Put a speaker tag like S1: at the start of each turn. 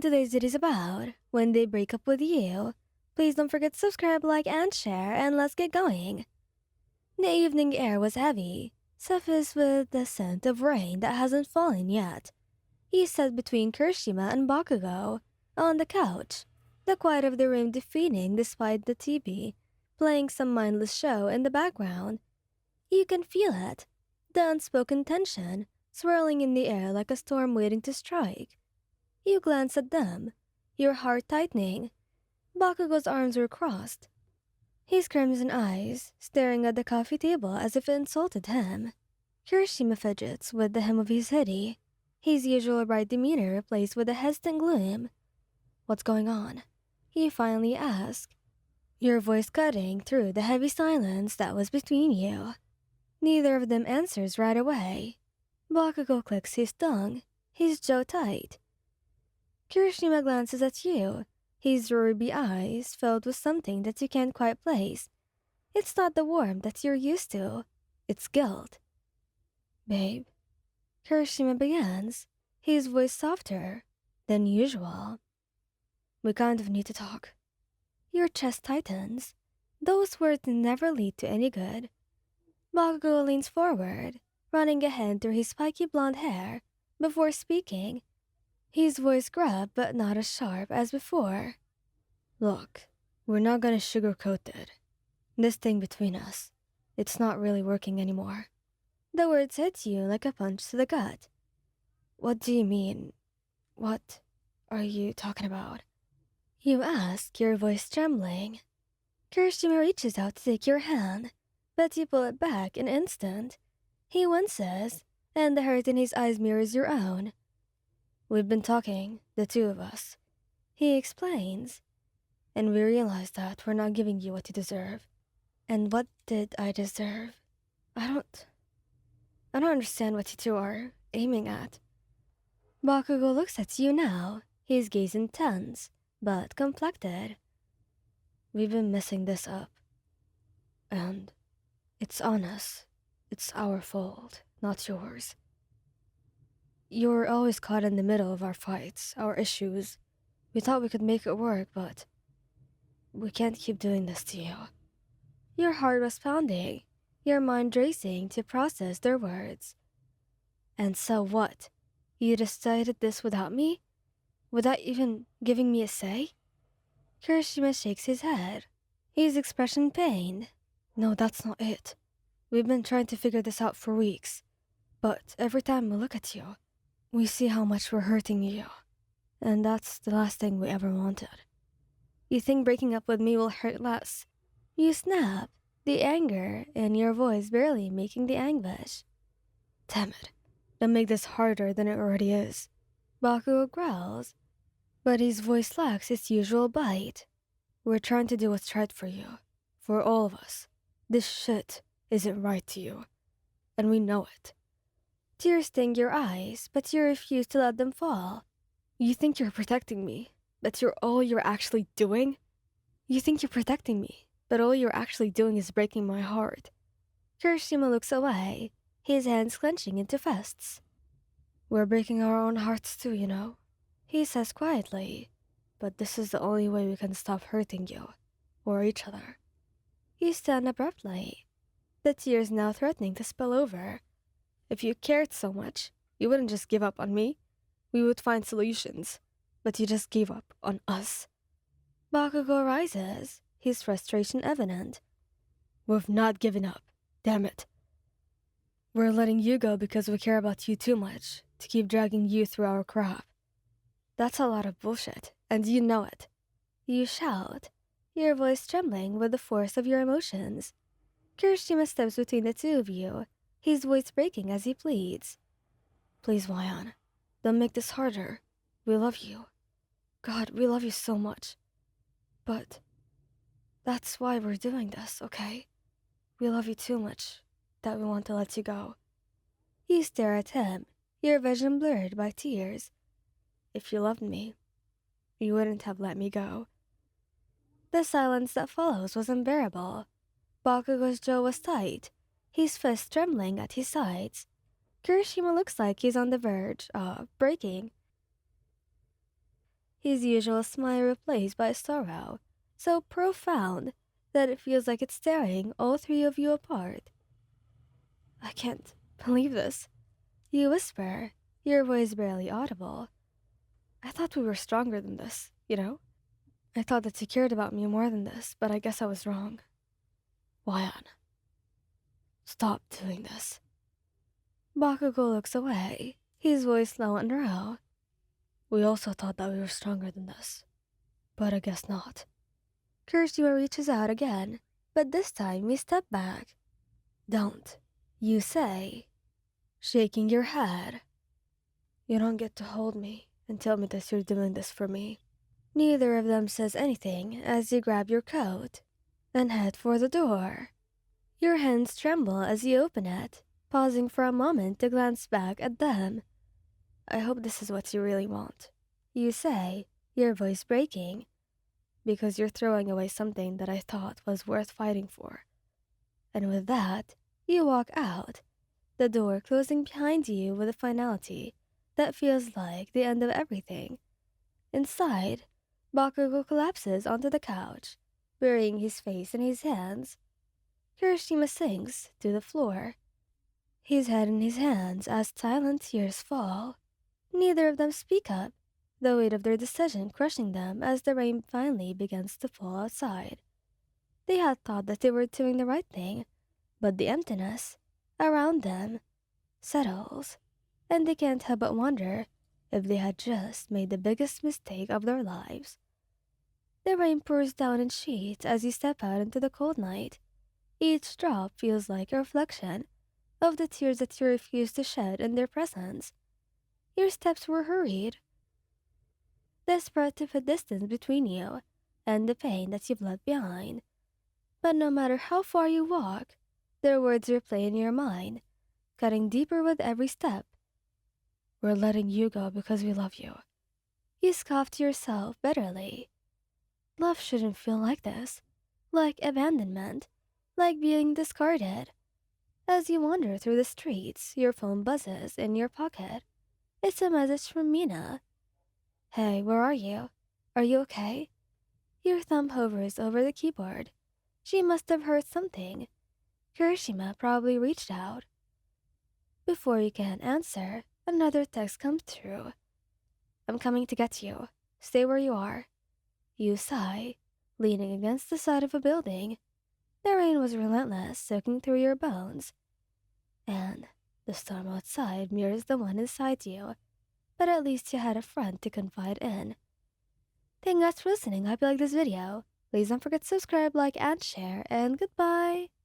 S1: today's it is about when they break up with you. Please don't forget to subscribe, like, and share, and let's get going. The evening air was heavy, suffused with the scent of rain that hasn't fallen yet. He sat between Kirishima and Bakugo on the couch, the quiet of the room defeating despite the TV, playing some mindless show in the background. You can feel it, the unspoken tension swirling in the air like a storm waiting to strike. You glance at them, your heart tightening. Bakugo's arms were crossed, his crimson eyes staring at the coffee table as if it insulted him. Kirishima fidgets with the hem of his hoodie, his usual bright demeanor replaced with a hesitant gloom. "What's going on?" he finally asked, your voice cutting through the heavy silence that was between you. Neither of them answers right away. Bakugo clicks his tongue, his jaw tight. Kirishima glances at you, his ruby eyes filled with something that you can't quite place. It's not the warmth that you're used to, it's guilt. "Babe," Kirishima begins, his voice softer than usual. "We kind of need to talk." Your chest tightens. Those words never lead to any good. Bakugo leans forward, running a hand through his spiky blonde hair before speaking, his voice gruff but not as sharp as before. "Look, we're not gonna sugarcoat it. This thing between us, it's not really working anymore." The words hit you like a punch to the gut. "What do you mean? What are you talking about?" You ask, your voice trembling. Kirishima reaches out to take your hand, but you pull it back in an instant. He winces, and the hurt in his eyes mirrors your own. "We've been talking, the two of us," he explains, "and we realized that we're not giving you what you deserve." "And what did I deserve? I don't understand what you two are aiming at." Bakugo looks at you now, his gaze intense, but complected. "We've been messing this up. And it's on us. It's our fault, not yours. You're always caught in the middle of our fights, our issues. We thought we could make it work, but we can't keep doing this to you." Your heart was pounding, your mind racing to process their words. "And so what? You decided this without me? Without even giving me a say?" Kirishima shakes his head, his expression pained. "No, that's not it. We've been trying to figure this out for weeks. But every time we look at you, we see how much we're hurting you. And that's the last thing we ever wanted. You think breaking up with me will hurt less?" You snap, the anger in your voice barely making the anguish. "Damn it. Don't make this harder than it already is." Bakugo growls, but his voice lacks its usual bite. "We're trying to do what's right for you, for all of us. This shit isn't right to you, and we know it." Tears sting your eyes, but you refuse to let them fall. "You think you're protecting me, but all you're actually doing? You think you're protecting me, but all you're actually doing is breaking my heart." Kirishima looks away, his hands clenching into fists. "We're breaking our own hearts too, you know," he says quietly. "But this is the only way we can stop hurting you, or each other." You stand abruptly, the tears now threatening to spill over. "If you cared so much, you wouldn't just give up on me. We would find solutions, but you just gave up on us." Bakugo rises, his frustration evident. "We've not given up, damn it. We're letting you go because we care about you too much to keep dragging you through our crap. That's a lot of bullshit, and you know it." You shout, your voice trembling with the force of your emotions. Kirishima steps between the two of you, his voice breaking as he pleads. "Please, Wayan, don't make this harder. We love you. God, we love you so much. But that's why we're doing this, okay? We love you too much that we want to let you go." You stare at him, your vision blurred by tears. "If you loved me, you wouldn't have let me go." The silence that follows was unbearable. Bakugo's jaw was tight, his fists trembling at his sides. Kirishima looks like he's on the verge of breaking. his usual smile replaced by sorrow, so profound that it feels like it's tearing all three of you apart. I can't believe this, you whisper, your voice barely audible. I thought we were stronger than this, you know? I thought that you cared about me more than this, but I guess I was wrong. Wyan, stop doing this. Bakugo looks away, his voice low and low. We also thought that we were stronger than this, but I guess not. Kirishima reaches out again, but this time you step back. Don't, you say, shaking your head. You don't get to hold me and tell me that you're doing this for me. Neither of them says anything as you grab your coat and head for the door. Your hands tremble as you open it, pausing for a moment to glance back at them. I hope this is what you really want, you say, your voice breaking, because you're throwing away something that I thought was worth fighting for. And with that, you walk out, the door closing behind you with a finality that feels like the end of everything. Inside, Bakugo collapses onto the couch, burying his face in his hands. Kirishima sinks to the floor, his head in his hands as silent tears fall. Neither of them speak up, the weight of their decision crushing them as the rain finally begins to fall outside. They had thought that they were doing the right thing, but the emptiness around them settles, and they can't help but wonder if they had just made the biggest mistake of their lives. The rain pours down in sheets as you step out into the cold night. Each drop feels like a reflection of the tears that you refused to shed in their presence. Your steps were hurried, desperate to put distance between you and the pain that you've left behind. But no matter how far you walk, their words replay in your mind, cutting deeper with every step. We're letting you go because we love you. You scoff to yourself bitterly. Love shouldn't feel like this, like abandonment, like being discarded. As you wander through the streets, your phone buzzes in your pocket. It's a message from Mina. Hey, where are you? Are you okay? Your thumb hovers over the keyboard. She must have heard something. Kirishima probably reached out. Before you can answer, another text comes through. I'm coming to get you. Stay where you are. You sigh, leaning against the side of a building. The rain was relentless, soaking through your bones. And the storm outside mirrors the one inside you, but at least you had a friend to confide in. Thank you guys for listening. I hope you like this video. Please don't forget to subscribe, like, and share, and goodbye!